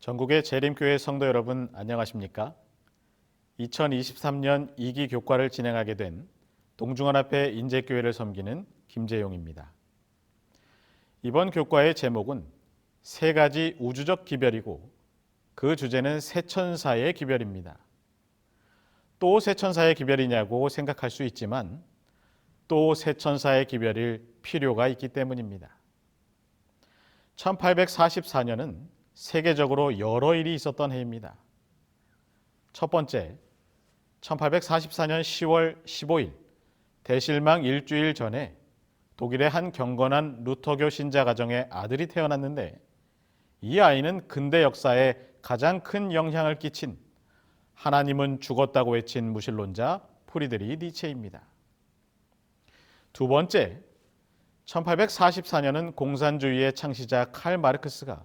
전국의 재림교회 성도 여러분 안녕하십니까? 2023년 2기 교과를 진행하게 된 동중원앞에 인재교회를 섬기는 김재용입니다. 이번 교과의 제목은 세 가지 우주적 기별이고 그 주제는 세천사의 기별입니다. 또 세천사의 기별이냐고 생각할 수 있지만 또 세천사의 기별일 필요가 있기 때문입니다. 1844년은 세계적으로 여러 일이 있었던 해입니다. 첫 번째, 1844년 10월 15일 대실망 일주일 전에 독일의 한 경건한 루터교 신자 가정의 아들이 태어났는데 이 아이는 근대 역사에 가장 큰 영향을 끼친 하나님은 죽었다고 외친 무신론자 프리드리히 니체입니다. 두 번째, 1844년은 공산주의의 창시자 칼 마르크스가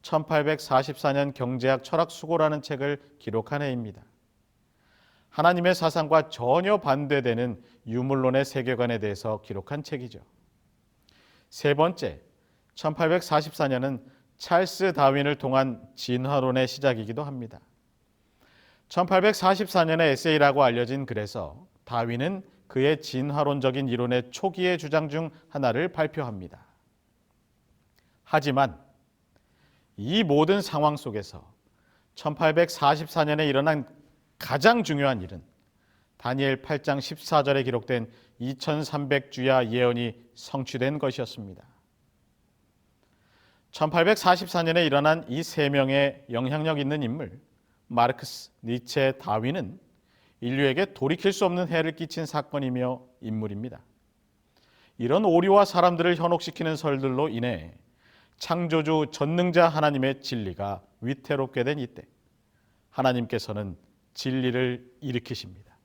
1844년 경제학 철학 수고라는 책을 기록한 해입니다. 하나님의 사상과 전혀 반대되는 유물론의 세계관에 대해서 기록한 책이죠. 세 번째, 1844년은 찰스 다윈을 통한 진화론의 시작이기도 합니다. 1844년의 에세이라고 알려진 글에서 다윈은 그의 진화론적인 이론의 초기의 주장 중 하나를 발표합니다. 하지만 이 모든 상황 속에서 1844년에 일어난 가장 중요한 일은 다니엘 8장 14절에 기록된 2300주야 예언이 성취된 것이었습니다. 1844년에 일어난 이 세 명의 영향력 있는 인물 마르크스, 니체, 다윈은 인류에게 돌이킬 수 없는 해를 끼친 사건이며 인물입니다. 이런 오류와 사람들을 현혹시키는 설들로 인해 창조주 전능자 하나님의 진리가 위태롭게 된 이때 하나님께서는 진리를 일으키십니다.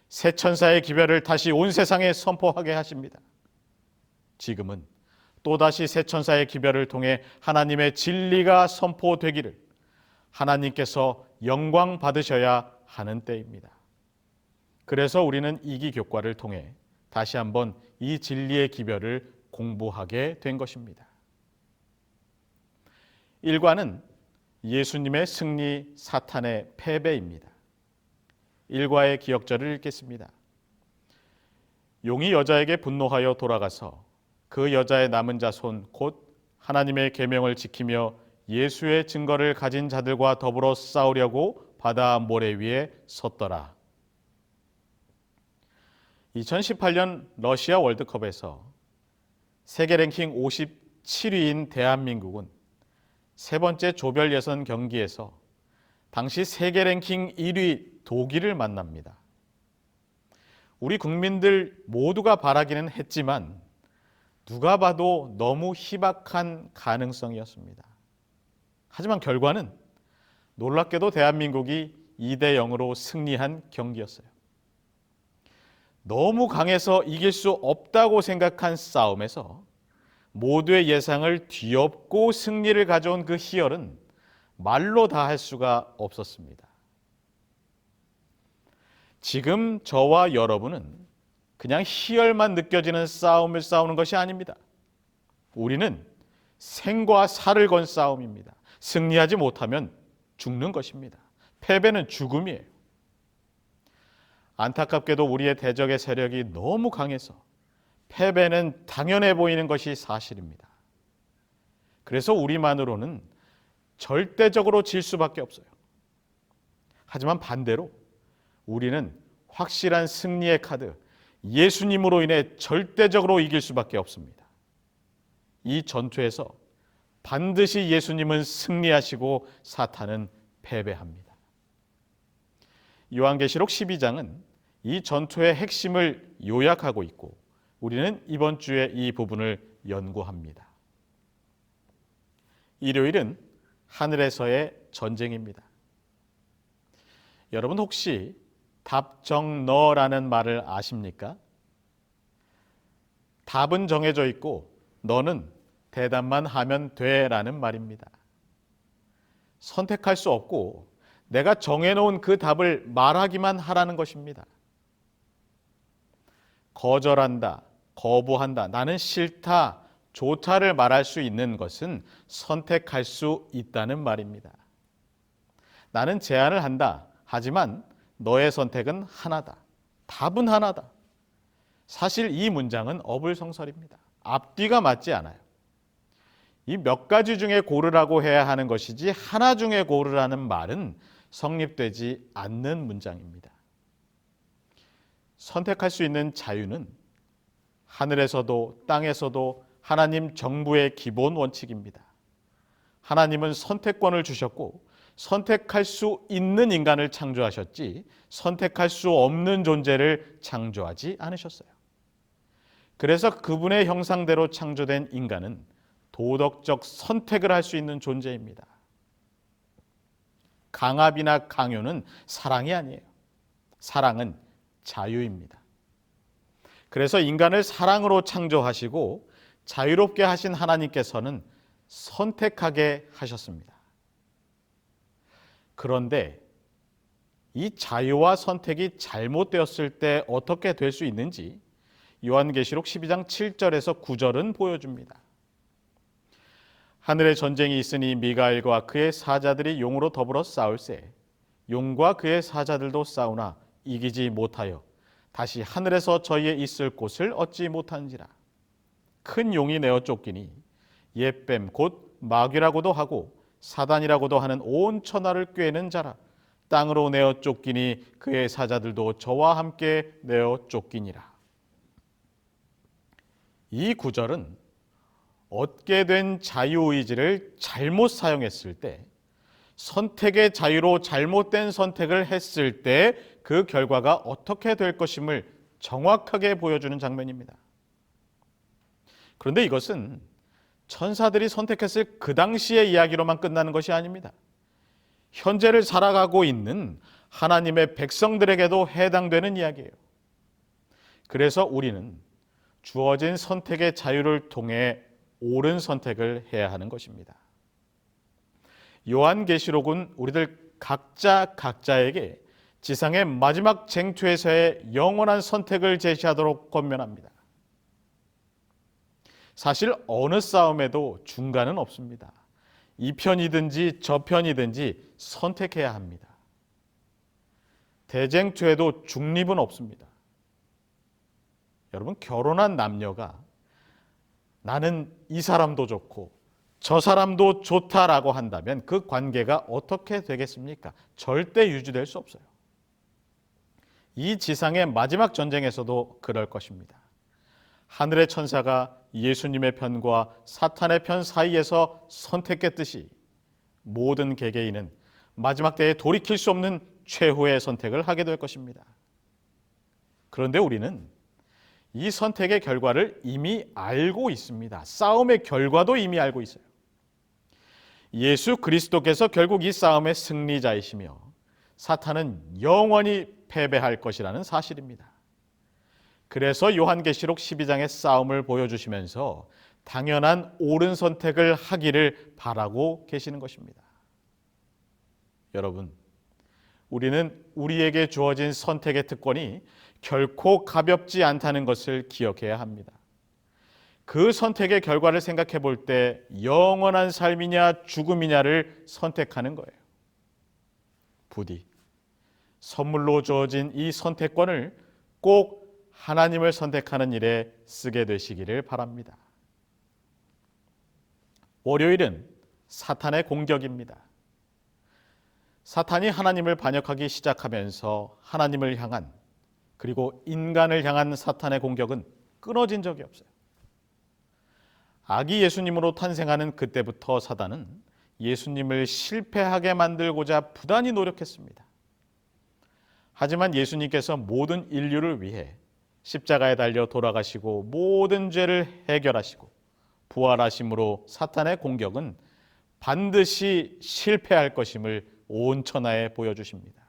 새 천사의 기별을 다시 온 세상에 선포하게 하십니다. 지금은 또다시 새 천사의 기별을 통해 하나님의 진리가 선포되기를 하나님께서 영광 받으셔야 하는 때입니다. 그래서 우리는 이기 교과를 통해 다시 한번 이 진리의 기별을 공부하게 된 것입니다. 1과는 예수님의 승리, 사탄의 패배입니다. 1과의 기억절을 읽겠습니다. 용이 여자에게 분노하여 돌아가서 그 여자의 남은 자손 곧 하나님의 계명을 지키며 예수의 증거를 가진 자들과 더불어 싸우려고 바다 모래 위에 섰더라. 2018년 러시아 월드컵에서 세계 랭킹 57위인 대한민국은 세 번째 조별 예선 경기에서 당시 세계 랭킹 1위 독일을 만납니다. 우리 국민들 모두가 바라기는 했지만 누가 봐도 너무 희박한 가능성이었습니다. 하지만 결과는 놀랍게도 대한민국이 2대 0으로 승리한 경기였어요. 너무 강해서 이길 수 없다고 생각한 싸움에서 모두의 예상을 뒤엎고 승리를 가져온 그 희열은 말로 다 할 수가 없었습니다. 지금 저와 여러분은 그냥 희열만 느껴지는 싸움을 싸우는 것이 아닙니다. 우리는 생과 살을 건 싸움입니다. 승리하지 못하면 죽는 것입니다. 패배는 죽음이에요. 안타깝게도 우리의 대적의 세력이 너무 강해서 패배는 당연해 보이는 것이 사실입니다. 그래서 우리만으로는 절대적으로 질 수밖에 없어요. 하지만 반대로 우리는 확실한 승리의 카드, 예수님으로 인해 절대적으로 이길 수밖에 없습니다. 이 전투에서 반드시 예수님은 승리하시고 사탄은 패배합니다. 요한계시록 12장은 이 전투의 핵심을 요약하고 있고 우리는 이번 주에 이 부분을 연구합니다. 일요일은 하늘에서의 전쟁입니다. 여러분 혹시 답정너라는 말을 아십니까? 답은 정해져 있고 너는 대답만 하면 돼라는 말입니다. 선택할 수 없고 내가 정해놓은 그 답을 말하기만 하라는 것입니다. 거절한다, 거부한다, 나는 싫다, 좋다를 말할 수 있는 것은 선택할 수 있다는 말입니다. 나는 제안을 한다. 하지만 너의 선택은 하나다. 답은 하나다. 사실 이 문장은 어불성설입니다. 앞뒤가 맞지 않아요. 이 몇 가지 중에 고르라고 해야 하는 것이지 하나 중에 고르라는 말은 성립되지 않는 문장입니다. 선택할 수 있는 자유는 하늘에서도 땅에서도 하나님 정부의 기본 원칙입니다. 하나님은 선택권을 주셨고 선택할 수 있는 인간을 창조하셨지 선택할 수 없는 존재를 창조하지 않으셨어요. 그래서 그분의 형상대로 창조된 인간은 도덕적 선택을 할 수 있는 존재입니다. 강압이나 강요는 사랑이 아니에요. 사랑은 자유입니다. 그래서 인간을 사랑으로 창조하시고 자유롭게 하신 하나님께서는 선택하게 하셨습니다. 그런데 이 자유와 선택이 잘못되었을 때 어떻게 될 수 있는지 요한계시록 12장 7절에서 9절은 보여줍니다. 하늘에 전쟁이 있으니 미가엘과 그의 사자들이 용으로 더불어 싸울세 용과 그의 사자들도 싸우나 이기지 못하여 다시 하늘에서 저희의 있을 곳을 얻지 못한지라. 큰 용이 내어 쫓기니 옛뱀 곧 마귀라고도 하고 사단이라고도 하는 온 천하를 꿰는 자라. 땅으로 내어 쫓기니 그의 사자들도 저와 함께 내어 쫓기니라. 이 구절은 얻게 된 자유의지를 잘못 사용했을 때, 선택의 자유로 잘못된 선택을 했을 때 그 결과가 어떻게 될 것임을 정확하게 보여주는 장면입니다. 그런데 이것은 천사들이 선택했을 그 당시의 이야기로만 끝나는 것이 아닙니다. 현재를 살아가고 있는 하나님의 백성들에게도 해당되는 이야기예요. 그래서 우리는 주어진 선택의 자유를 통해 옳은 선택을 해야 하는 것입니다. 요한계시록은 우리들 각자에게 지상의 마지막 쟁투에서의 영원한 선택을 제시하도록 권면합니다. 사실 어느 싸움에도 중간은 없습니다. 이 편이든지 저 편이든지 선택해야 합니다. 대쟁투에도 중립은 없습니다. 여러분, 결혼한 남녀가 나는 이 사람도 좋고 저 사람도 좋다라고 한다면 그 관계가 어떻게 되겠습니까? 절대 유지될 수 없어요. 이 지상의 마지막 전쟁에서도 그럴 것입니다. 하늘의 천사가 예수님의 편과 사탄의 편 사이에서 선택했듯이 모든 개개인은 마지막 때에 돌이킬 수 없는 최후의 선택을 하게 될 것입니다. 그런데 우리는 이 선택의 결과를 이미 알고 있습니다. 싸움의 결과도 이미 알고 있어요. 예수 그리스도께서 결국 이 싸움의 승리자이시며 사탄은 영원히 패배할 것이라는 사실입니다. 그래서 요한계시록 12장의 싸움을 보여주시면서 당연한 옳은 선택을 하기를 바라고 계시는 것입니다. 여러분, 우리는 우리에게 주어진 선택의 특권이 결코 가볍지 않다는 것을 기억해야 합니다. 그 선택의 결과를 생각해 볼 때 영원한 삶이냐 죽음이냐를 선택하는 거예요. 부디 선물로 주어진 이 선택권을 꼭 하나님을 선택하는 일에 쓰게 되시기를 바랍니다. 월요일은 사탄의 공격입니다. 사탄이 하나님을 반역하기 시작하면서 하나님을 향한 그리고 인간을 향한 사탄의 공격은 끊어진 적이 없어요. 아기 예수님으로 탄생하는 그때부터 사단은 예수님을 실패하게 만들고자 부단히 노력했습니다. 하지만 예수님께서 모든 인류를 위해 십자가에 달려 돌아가시고 모든 죄를 해결하시고 부활하심으로 사탄의 공격은 반드시 실패할 것임을 온 천하에 보여주십니다.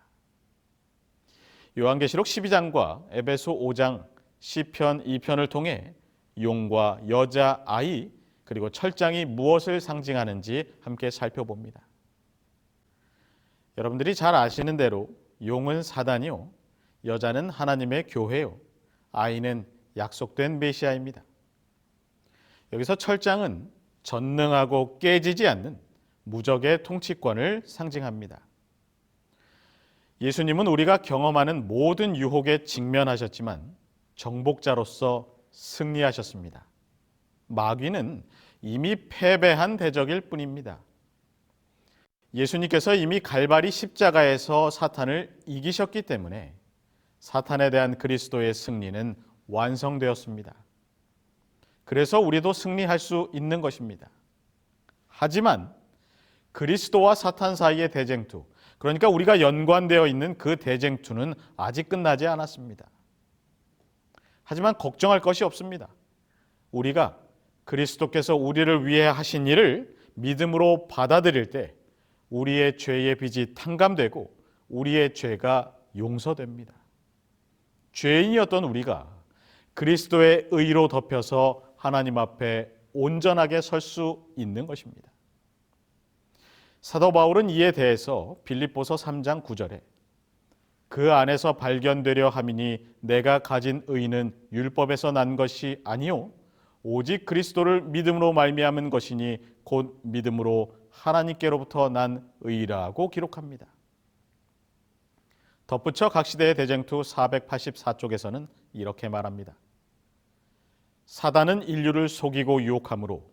요한계시록 12장과 에베소 5장, 시편 2편을 통해 용과 여자, 아이, 그리고 철장이 무엇을 상징하는지 함께 살펴봅니다. 여러분들이 잘 아시는 대로 용은 사단이요, 여자는 하나님의 교회요, 아이는 약속된 메시아입니다. 여기서 철장은 전능하고 깨지지 않는 무적의 통치권을 상징합니다. 예수님은 우리가 경험하는 모든 유혹에 직면하셨지만 정복자로서 승리하셨습니다. 마귀는 이미 패배한 대적일 뿐입니다. 예수님께서 이미 갈바리 십자가에서 사탄을 이기셨기 때문에 사탄에 대한 그리스도의 승리는 완성되었습니다. 그래서 우리도 승리할 수 있는 것입니다. 하지만 그리스도와 사탄 사이의 대쟁투, 그러니까 우리가 연관되어 있는 그 대쟁투는 아직 끝나지 않았습니다. 하지만 걱정할 것이 없습니다. 우리가 그리스도께서 우리를 위해 하신 일을 믿음으로 받아들일 때 우리의 죄의 빚이 탕감되고 우리의 죄가 용서됩니다. 죄인이었던 우리가 그리스도의 의로 덮여서 하나님 앞에 온전하게 설 수 있는 것입니다. 사도 바울은 이에 대해서 빌립보서 3장 9절에 그 안에서 발견되려 함이니 내가 가진 의는 율법에서 난 것이 아니요 오직 그리스도를 믿음으로 말미암은 것이니 곧 믿음으로 하나님께로부터 난 의라고 기록합니다. 덧붙여 각 시대의 대쟁투 484쪽에서는 이렇게 말합니다. 사단은 인류를 속이고 유혹함으로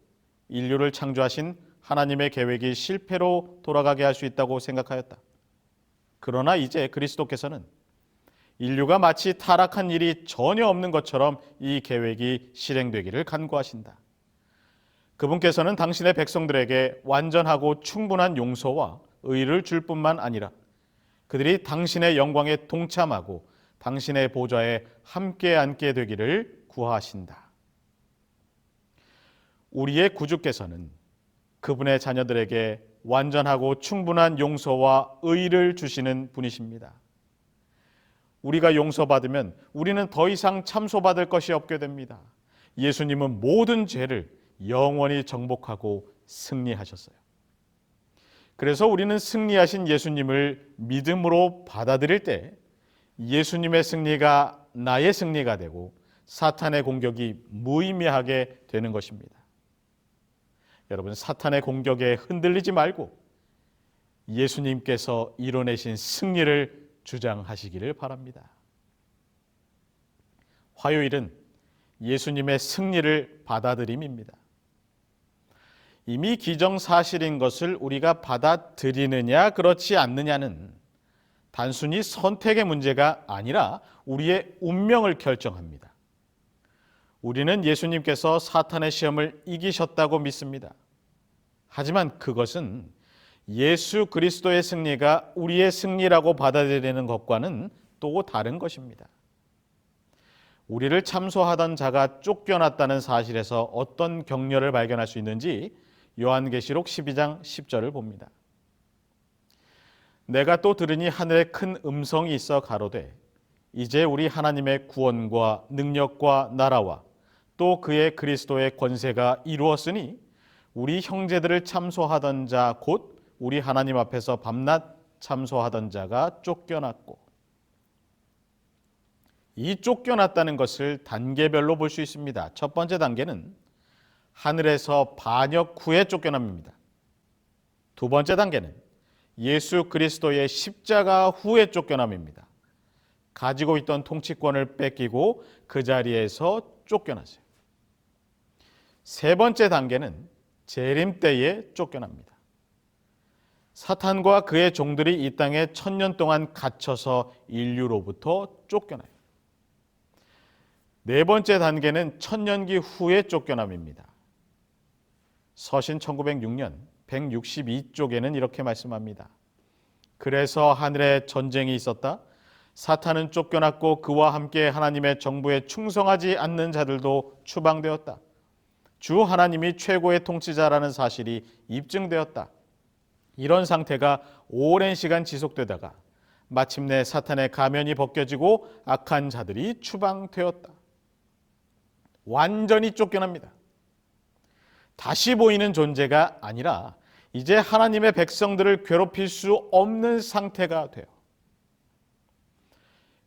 인류를 창조하신 하나님의 계획이 실패로 돌아가게 할 수 있다고 생각하였다. 그러나 이제 그리스도께서는 인류가 마치 타락한 일이 전혀 없는 것처럼 이 계획이 실행되기를 간구하신다. 그분께서는 당신의 백성들에게 완전하고 충분한 용서와 의를 줄 뿐만 아니라 그들이 당신의 영광에 동참하고 당신의 보좌에 함께 앉게 되기를 구하신다. 우리의 구주께서는 그분의 자녀들에게 완전하고 충분한 용서와 의를 주시는 분이십니다. 우리가 용서받으면 우리는 더 이상 참소받을 것이 없게 됩니다. 예수님은 모든 죄를 영원히 정복하고 승리하셨어요. 그래서 우리는 승리하신 예수님을 믿음으로 받아들일 때 예수님의 승리가 나의 승리가 되고 사탄의 공격이 무의미하게 되는 것입니다. 여러분, 사탄의 공격에 흔들리지 말고 예수님께서 이뤄내신 승리를 주장하시기를 바랍니다. 화요일은 예수님의 승리를 받아들임입니다. 이미 기정사실인 것을 우리가 받아들이느냐 그렇지 않느냐는 단순히 선택의 문제가 아니라 우리의 운명을 결정합니다. 우리는 예수님께서 사탄의 시험을 이기셨다고 믿습니다. 하지만 그것은 예수 그리스도의 승리가 우리의 승리라고 받아들이는 것과는 또 다른 것입니다. 우리를 참소하던 자가 쫓겨났다는 사실에서 어떤 격려를 발견할 수 있는지 요한계시록 12장 10절을 봅니다. 내가 또 들으니 하늘에 큰 음성이 있어 가로되 이제 우리 하나님의 구원과 능력과 나라와 또 그의 그리스도의 권세가 이루었으니 우리 형제들을 참소하던 자 곧 우리 하나님 앞에서 밤낮 참소하던 자가 쫓겨났고, 이 쫓겨났다는 것을 단계별로 볼 수 있습니다. 첫 번째 단계는 하늘에서 반역 후에 쫓겨남입니다. 두 번째 단계는 예수 그리스도의 십자가 후에 쫓겨남입니다. 가지고 있던 통치권을 뺏기고 그 자리에서 쫓겨났어요. 세 번째 단계는 재림 때에 쫓겨납니다. 사탄과 그의 종들이 이 땅에 1000년 동안 갇혀서 인류로부터 쫓겨나요. 네 번째 단계는 천년기 후에 쫓겨남입니다. 서신 1906년 162쪽에는 이렇게 말씀합니다. 그래서 하늘에 전쟁이 있었다. 사탄은 쫓겨났고 그와 함께 하나님의 정부에 충성하지 않는 자들도 추방되었다. 주 하나님이 최고의 통치자라는 사실이 입증되었다. 이런 상태가 오랜 시간 지속되다가 마침내 사탄의 가면이 벗겨지고 악한 자들이 추방되었다. 완전히 쫓겨납니다. 다시 보이는 존재가 아니라 이제 하나님의 백성들을 괴롭힐 수 없는 상태가 돼요.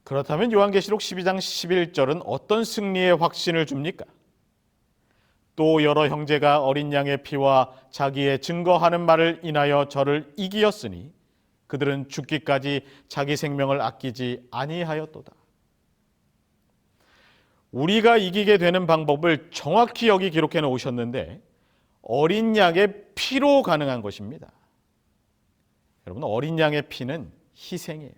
그렇다면 요한계시록 12장 11절은 어떤 승리의 확신을 줍니까? 또 여러 형제가 어린 양의 피와 자기의 증거하는 말을 인하여 저를 이기었으니 그들은 죽기까지 자기 생명을 아끼지 아니하였도다. 우리가 이기게 되는 방법을 정확히 여기 기록해 놓으셨는데 어린 양의 피로 가능한 것입니다. 여러분, 어린 양의 피는 희생이에요.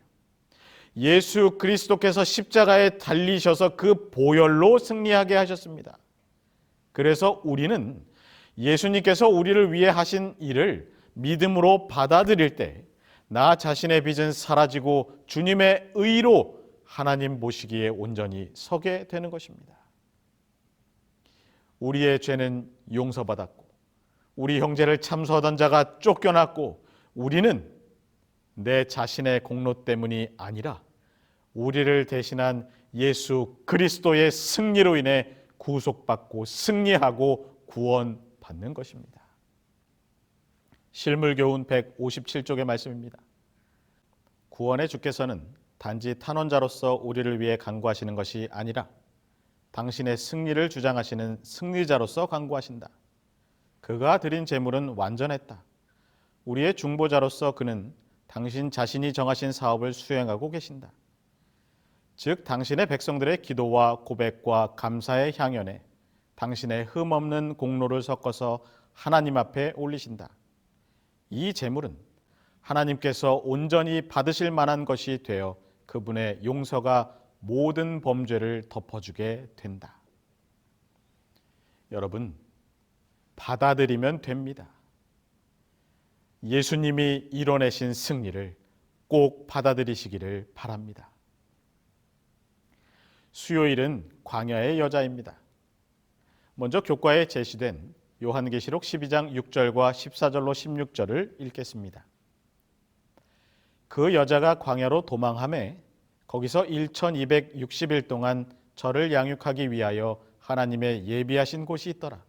예수 그리스도께서 십자가에 달리셔서 그 보혈로 승리하게 하셨습니다. 그래서 우리는 예수님께서 우리를 위해 하신 일을 믿음으로 받아들일 때 나 자신의 빚은 사라지고 주님의 의로 하나님 보시기에 온전히 서게 되는 것입니다. 우리의 죄는 용서받았고 우리 형제를 참소하던 자가 쫓겨났고 우리는 내 자신의 공로 때문이 아니라 우리를 대신한 예수 그리스도의 승리로 인해 구속받고 승리하고 구원받는 것입니다. 실물교훈 157쪽의 말씀입니다. 구원의 주께서는 단지 탄원자로서 우리를 위해 간구하시는 것이 아니라 당신의 승리를 주장하시는 승리자로서 간구하신다. 그가 드린 제물은 완전했다. 우리의 중보자로서 그는 당신 자신이 정하신 사업을 수행하고 계신다. 즉 당신의 백성들의 기도와 고백과 감사의 향연에 당신의 흠없는 공로를 섞어서 하나님 앞에 올리신다. 이 제물은 하나님께서 온전히 받으실 만한 것이 되어 그분의 용서가 모든 범죄를 덮어주게 된다. 여러분, 받아들이면 됩니다. 예수님이 이뤄내신 승리를 꼭 받아들이시기를 바랍니다. 수요일은 광야의 여자입니다. 먼저 교과에 제시된 요한계시록 12장 6절과 14절로 16절을 읽겠습니다. 그 여자가 광야로 도망하매 거기서 1260일 동안 저를 양육하기 위하여 하나님의 예비하신 곳이 있더라.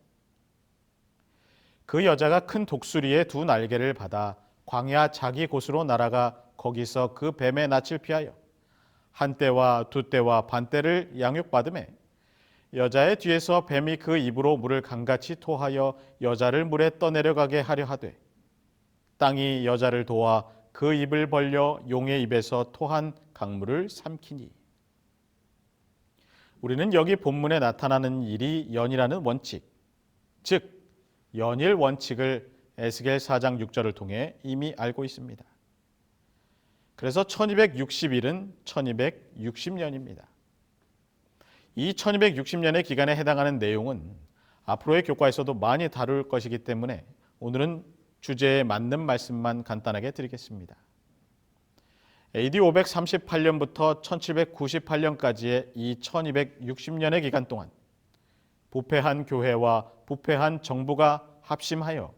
그 여자가 큰 독수리의 두 날개를 받아 광야 자기 곳으로 날아가 거기서 그 뱀의 낯을 피하여 한 떼와 두 떼와 반 떼를 양육받으매 여자의 뒤에서 뱀이 그 입으로 물을 강같이 토하여 여자를 물에 떠내려가게 하려 하되 땅이 여자를 도와 그 입을 벌려 용의 입에서 토한 강물을 삼키니. 우리는 여기 본문에 나타나는 일이 연이라는 원칙, 즉 연일 원칙을 에스겔 4장 6절을 통해 이미 알고 있습니다. 그래서 1260일은 1260년입니다. 이 1260년의 기간에 해당하는 내용은 앞으로의 교과에서도 많이 다룰 것이기 때문에 오늘은 주제에 맞는 말씀만 간단하게 드리겠습니다. AD 538년부터 1798년까지의 이 1260년의 기간 동안 부패한 교회와 부패한 정부가 합심하여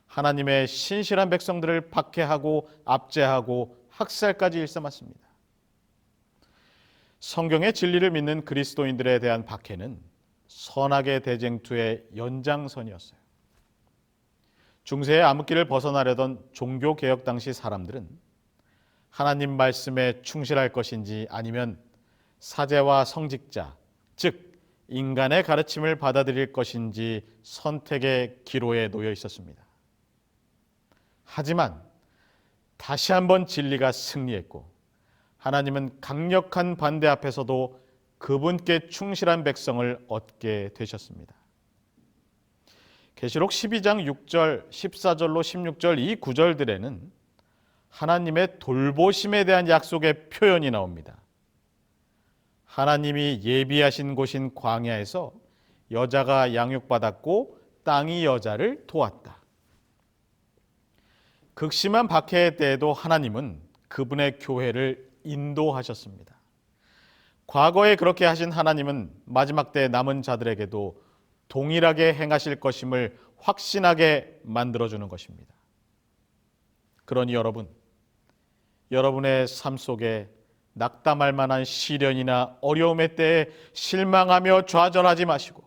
하나님의 신실한 백성들을 박해하고 압제하고 학살까지 일삼았습니다. 성경의 진리를 믿는 그리스도인들에 대한 박해는 선악의 대쟁투의 연장선이었어요. 중세의 암흑기를 벗어나려던 종교개혁 당시 사람들은 하나님 말씀에 충실할 것인지 아니면 사제와 성직자, 즉 인간의 가르침을 받아들일 것인지 선택의 기로에 놓여 있었습니다. 하지만 다시 한번 진리가 승리했고 하나님은 강력한 반대 앞에서도 그분께 충실한 백성을 얻게 되셨습니다. 계시록 12장 6절, 14절로 16절 이 구절들에는 하나님의 돌보심에 대한 약속의 표현이 나옵니다. 하나님이 예비하신 곳인 광야에서 여자가 양육받았고 땅이 여자를 도왔다. 극심한 박해의 때에도 하나님은 그분의 교회를 인도하셨습니다. 과거에 그렇게 하신 하나님은 마지막 때 남은 자들에게도 동일하게 행하실 것임을 확신하게 만들어주는 것입니다. 그러니 여러분의 삶 속에 낙담할 만한 시련이나 어려움의 때에 실망하며 좌절하지 마시고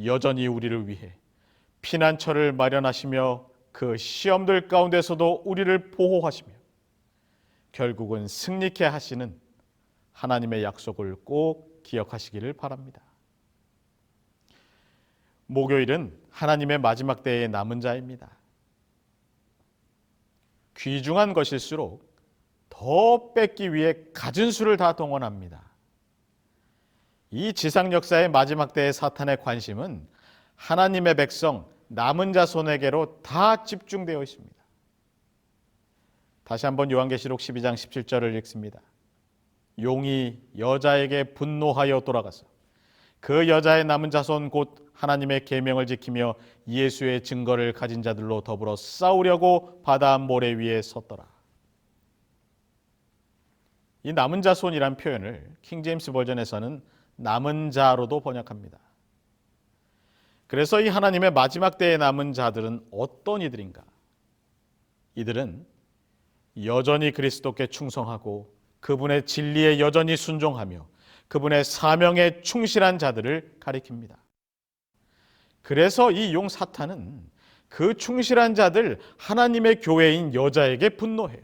여전히 우리를 위해 피난처를 마련하시며 그 시험들 가운데서도 우리를 보호하시며 결국은 승리케 하시는 하나님의 약속을 꼭 기억하시기를 바랍니다. 목요일은 하나님의 마지막 때의 남은 자입니다. 귀중한 것일수록 더 뺏기 위해 갖은 수를 다 동원합니다. 이 지상 역사의 마지막 때의 사탄의 관심은 하나님의 백성 남은 자 손에게로 다 집중되어 있습니다. 다시 한번 요한계시록 12장 17절을 읽습니다. 용이 여자에게 분노하여 돌아가서 그 여자의 남은 자손 곧 하나님의 계명을 지키며 예수의 증거를 가진 자들로 더불어 싸우려고 바다 모래 위에 섰더라. 이 남은 자손이란 표현을 킹제임스 버전에서는 남은 자로도 번역합니다. 그래서 이 하나님의 마지막 때에 남은 자들은 어떤 이들인가? 이들은 여전히 그리스도께 충성하고 그분의 진리에 여전히 순종하며 그분의 사명에 충실한 자들을 가리킵니다. 그래서 이 용 사탄은 그 충실한 자들 하나님의 교회인 여자에게 분노해요.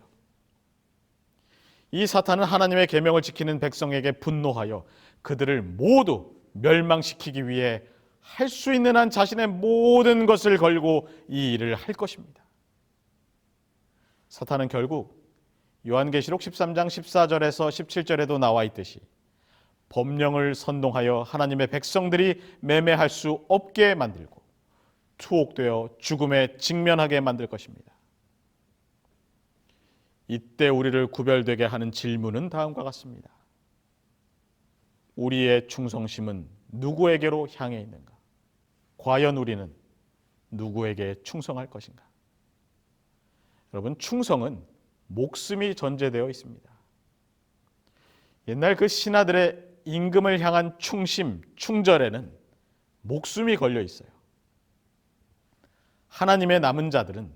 이 사탄은 하나님의 계명을 지키는 백성에게 분노하여 그들을 모두 멸망시키기 위해 할 수 있는 한 자신의 모든 것을 걸고 이 일을 할 것입니다. 사탄은 결국 요한계시록 13장 14절에서 17절에도 나와 있듯이 법령을 선동하여 하나님의 백성들이 매매할 수 없게 만들고 투옥되어 죽음에 직면하게 만들 것입니다. 이때 우리를 구별되게 하는 질문은 다음과 같습니다. 우리의 충성심은 누구에게로 향해 있는가? 과연 우리는 누구에게 충성할 것인가? 여러분, 충성은 목숨이 전제되어 있습니다. 옛날 그 신하들의 임금을 향한 충심, 충절에는 목숨이 걸려 있어요. 하나님의 남은 자들은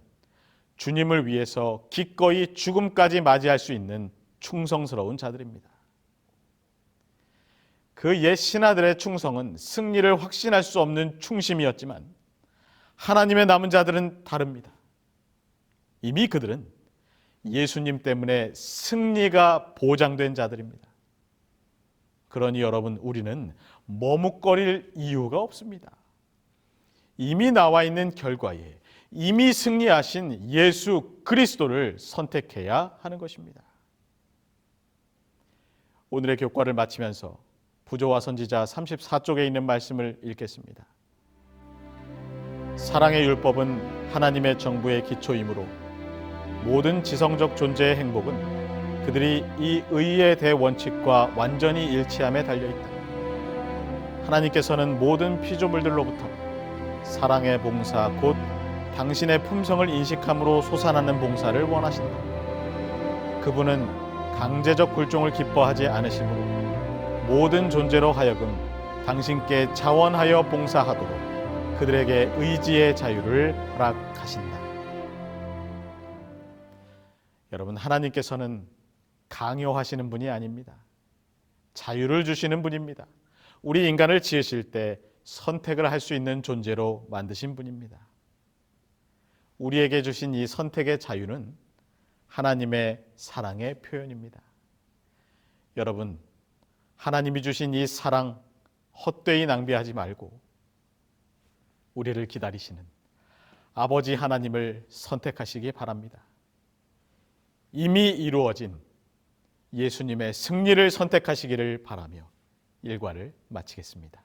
주님을 위해서 기꺼이 죽음까지 맞이할 수 있는 충성스러운 자들입니다. 그 옛 신하들의 충성은 승리를 확신할 수 없는 충심이었지만 하나님의 남은 자들은 다릅니다. 이미 그들은 예수님 때문에 승리가 보장된 자들입니다. 그러니 여러분, 우리는 머뭇거릴 이유가 없습니다. 이미 나와 있는 결과에 이미 승리하신 예수 그리스도를 선택해야 하는 것입니다. 오늘의 교과를 마치면서 부조와 선지자 34쪽에 있는 말씀을 읽겠습니다. 사랑의 율법은 하나님의 정부의 기초이므로 모든 지성적 존재의 행복은 그들이 이 의의 대원칙과 완전히 일치함에 달려있다. 하나님께서는 모든 피조물들로부터 사랑의 봉사 곧 당신의 품성을 인식함으로 솟아나는 봉사를 원하신다. 그분은 강제적 굴종을 기뻐하지 않으시므로 모든 존재로 하여금 당신께 자원하여 봉사하도록 그들에게 의지의 자유를 허락하신다. 여러분, 하나님께서는 강요하시는 분이 아닙니다. 자유를 주시는 분입니다. 우리 인간을 지으실 때 선택을 할 수 있는 존재로 만드신 분입니다. 우리에게 주신 이 선택의 자유는 하나님의 사랑의 표현입니다. 여러분, 하나님이 주신 이 사랑 헛되이 낭비하지 말고 우리를 기다리시는 아버지 하나님을 선택하시기 바랍니다. 이미 이루어진 예수님의 승리를 선택하시기를 바라며 일과를 마치겠습니다.